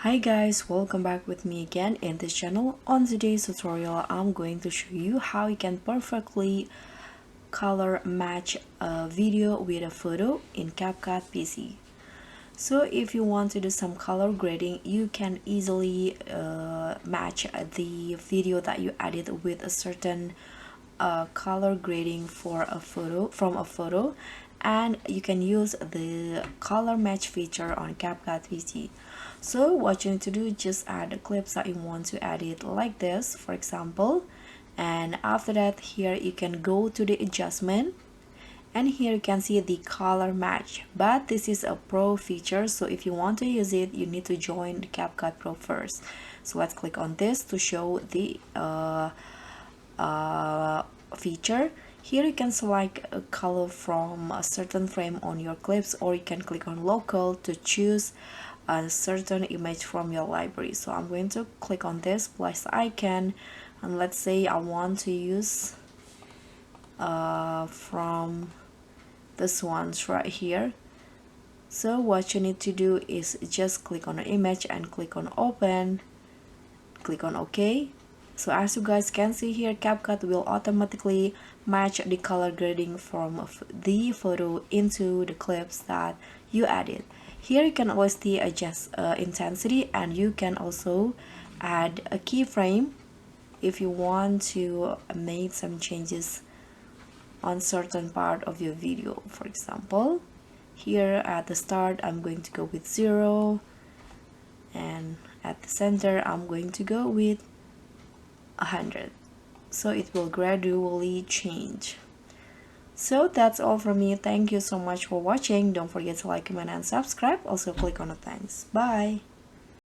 Hi guys, welcome back with me again in this channel. On today's tutorial, I'm going to show you how you can perfectly color match a video with a photo in CapCut PC. So if you want to do some color grading, you can easily match the video that you added with a certain color grading for a photo, and you can use the color match feature on CapCut PC. So what you need to do, just add the clips that you want to add it like this, for example, and after that here you can go to the adjustment, and here you can see the color match, but this is a pro feature, so if you want to use it you need to join the CapCut Pro first. So let's click on this to show the feature. Here you can select a color from a certain frame on your clips, or you can click on local to choose a certain image from your library. So I'm going to click on this plus icon, and let's say I want to use from this ones right here. So what you need to do is just click on an image and click on open, click on OK. So as you guys can see here, CapCut will automatically match the color grading from the photo into the clips that you added. Here you can always adjust intensity, and you can also add a keyframe if you want to make some changes on certain part of your video. For example, here at the start I'm going to go with 0, and at the center I'm going to go with 100, so it will gradually change. So that's all from me. Thank you so much for watching. Don't forget to like, comment, and subscribe. Also click on the thanks. Bye.